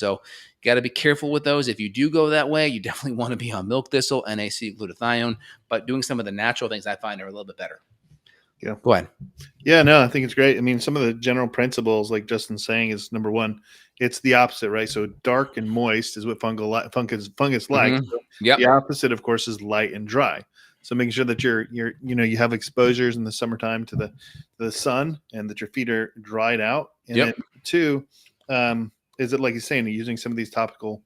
So you got to be careful with those. If you do go that way, you definitely want to be on milk thistle, NAC, glutathione, but doing some of the natural things I find are a little bit better. Yeah. Go ahead. Yeah, no, I think it's great. I mean, some of the general principles, like Justin's saying, is number one, it's the opposite, right? So dark and moist is what fungus likes. Mm-hmm. So Yep. the opposite, of course, is light and dry. So making sure that you have exposures in the summertime to the sun, and that your feet are dried out. And Yep. then two, is it like you're saying, using some of these topical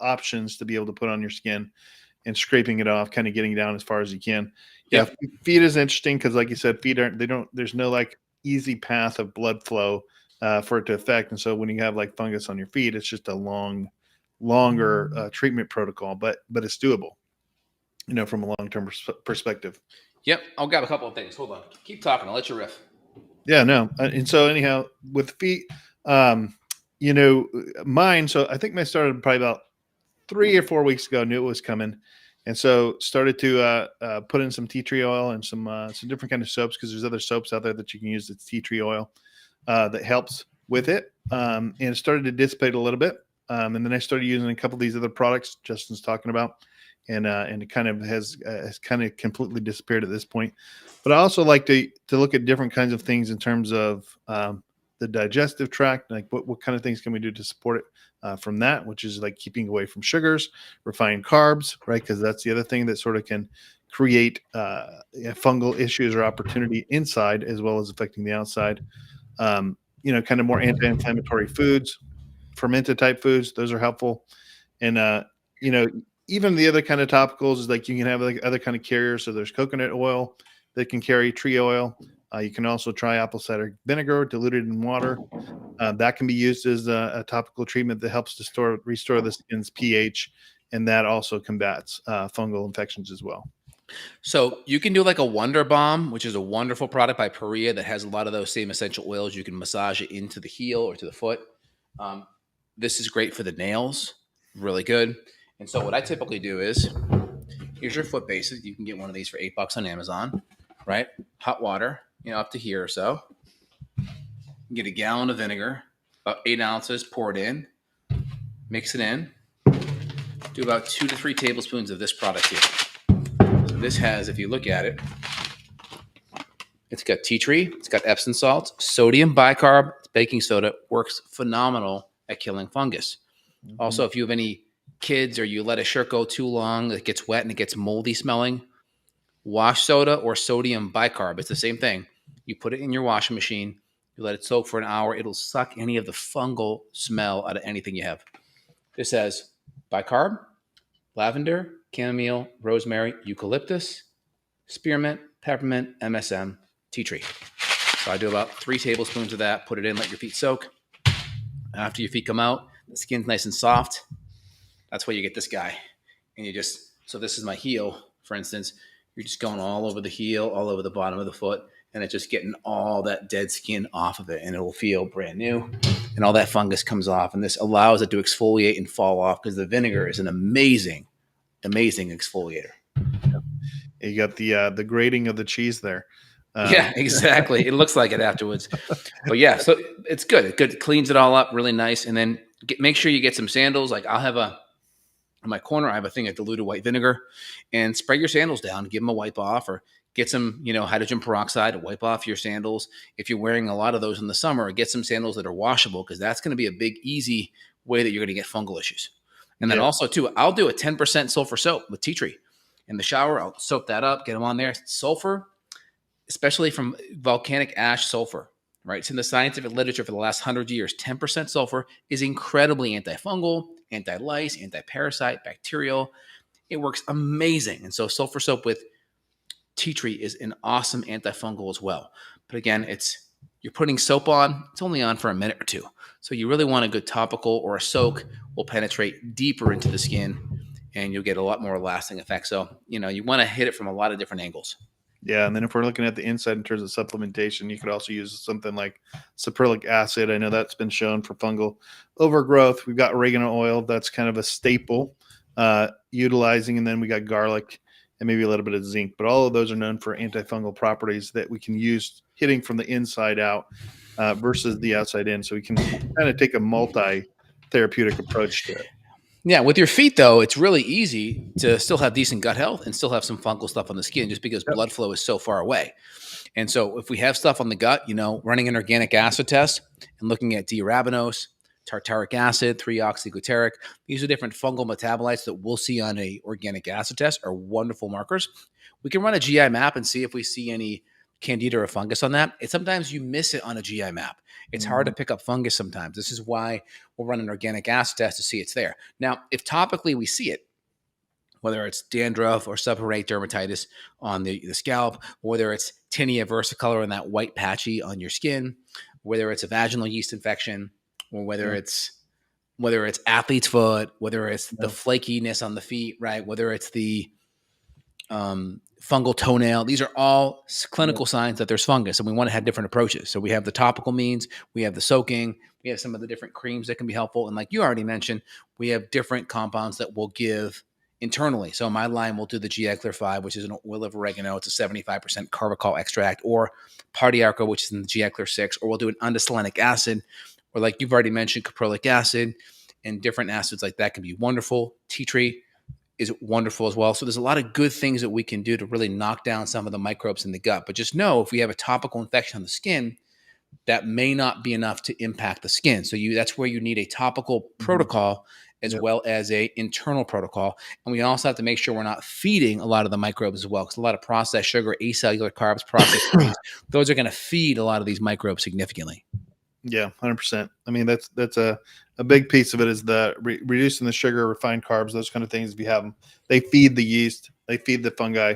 options to be able to put on your skin and scraping it off, kind of getting down as far as you can. Yeah, Yep. feet is interesting because, like you said, there's no like easy path of blood flow for it to affect. And so when you have like fungus on your feet, it's just a longer treatment protocol, but it's doable, from a long-term perspective. Yep. I'll grab a couple of things. Hold on. Keep talking. I'll let you riff. Yeah, no. And so anyhow, with feet, um, mine, so I think mine started probably about 3 or 4 weeks ago. Knew it was coming, and so started to put in some tea tree oil and some different kind of soaps, because there's other soaps out there that you can use that's tea tree oil that helps with it. And it started to dissipate a little bit, and then I started using a couple of these other products Justin's talking about, and it kind of has kind of completely disappeared at this point. But I also like to look at different kinds of things in terms of the digestive tract, like what kind of things can we do to support it from that, which is like keeping away from sugars, refined carbs, right? Because that's the other thing that sort of can create fungal issues or opportunity inside as well as affecting the outside. Kind of more anti-inflammatory foods, fermented type foods, those are helpful. And even the other kind of topicals is like you can have like other kind of carriers. So there's coconut oil that can carry tree oil. You can also try apple cider vinegar diluted in water. That can be used as a topical treatment that helps to restore the skin's pH, and that also combats fungal infections as well. So you can do like a Wonder Balm, which is a wonderful product by Perea that has a lot of those same essential oils. You can massage it into the heel or to the foot. This is great for the nails, really good. And so what I typically do is, here's your foot bases. You can get one of these for $8 on Amazon, right? Hot water, up to here or so. Get a gallon of vinegar, about 8 ounces, pour it in, mix it in. Do about 2 to 3 tablespoons of this product here. So this has, if you look at it, it's got tea tree, it's got Epsom salts, sodium bicarb, baking soda, works phenomenal at killing fungus. Mm-hmm. Also, if you have any kids or you let a shirt go too long, it gets wet and it gets moldy smelling, wash soda or sodium bicarb, it's the same thing. You put it in your washing machine, you let it soak for an hour, it'll suck any of the fungal smell out of anything you have. This has bicarb, lavender, chamomile, rosemary, eucalyptus, spearmint, peppermint, MSM, tea tree. So I do about 3 tablespoons of that, put it in, let your feet soak. After your feet come out, the skin's nice and soft. That's why you get this guy. And so this is my heel, for instance. You're just going all over the heel, all over the bottom of the foot, and it's just getting all that dead skin off of it, and it will feel brand new. And all that fungus comes off, and this allows it to exfoliate and fall off because the vinegar is an amazing exfoliator. You got the grating of the cheese there. Yeah, exactly. It looks like it afterwards. But yeah, so it's good. It cleans it all up really nice. And then make sure you get some sandals. Like in my corner, I have a thing of diluted white vinegar, and spray your sandals down, give them a wipe off, or get some, hydrogen peroxide to wipe off your sandals. If you're wearing a lot of those in the summer, get some sandals that are washable, because that's going to be a big, easy way that you're going to get fungal issues. And then also too, I'll do a 10% sulfur soap with tea tree in the shower. I'll soak that up, get them on there. Sulfur, especially from volcanic ash sulfur, right? It's in the scientific literature for the last 100 years. 10% sulfur is incredibly antifungal, anti-lice, anti-parasite, bacterial. It works amazing. And so sulfur soap with tea tree is an awesome antifungal as well. But again, you're putting soap on, it's only on for a minute or two. So you really want a good topical, or a soak will penetrate deeper into the skin, and you'll get a lot more lasting effect. So, you want to hit it from a lot of different angles. Yeah, and then if we're looking at the inside in terms of supplementation, you could also use something like cyprulic acid. I know that's been shown for fungal overgrowth. We've got oregano oil. That's kind of a staple utilizing. And then we got garlic and maybe a little bit of zinc. But all of those are known for antifungal properties that we can use hitting from the inside out. versus the outside in. So we can kind of take a multi therapeutic approach to it. Yeah, with your feet though, it's really easy to still have decent gut health and still have some fungal stuff on the skin, just because Yep. blood flow is so far away. And so if we have stuff on the gut, running an organic acid test and looking at D-arabinose, tartaric acid, 3-oxyglutaric, these are different fungal metabolites that we'll see on a organic acid test, are wonderful markers. We can run a GI map and see if we see any candida or fungus on that. And sometimes you miss it on a GI map. It's hard to pick up fungus sometimes. This is why we'll run an organic acid test to see it's there. Now, if topically we see it, whether it's dandruff or seborrheic dermatitis on the scalp, whether it's tinea versicolor and that white patchy on your skin, whether it's a vaginal yeast infection, or whether Yeah. it's athlete's foot, whether it's the Yeah. flakiness on the feet, right? Whether it's the fungal toenail. These are all clinical signs that there's fungus, and we want to have different approaches. So we have the topical means, we have the soaking, we have some of the different creams that can be helpful. And like you already mentioned, we have different compounds that will give internally. So my line will do the GI Clear 5, which is an oil of oregano. It's a 75% carbachol extract, or Pardiarco, which is in the GI Clear 6, or we'll do an undesolenic acid, or like you've already mentioned, caprylic acid, and different acids like that can be wonderful. Tea tree is wonderful as well. So there's a lot of good things that we can do to really knock down some of the microbes in the gut. But just know, if we have a topical infection on the skin, that may not be enough to impact the skin. So that's where you need a topical protocol as Yep. well as a internal protocol. And we also have to make sure we're not feeding a lot of the microbes as well, because a lot of processed sugar, acellular carbs, processed grains, those are going to feed a lot of these microbes significantly. Yeah, 100%. I mean, that's a big piece of it, is the reducing the sugar, refined carbs, those kind of things. If you have them, they feed the yeast, they feed the fungi.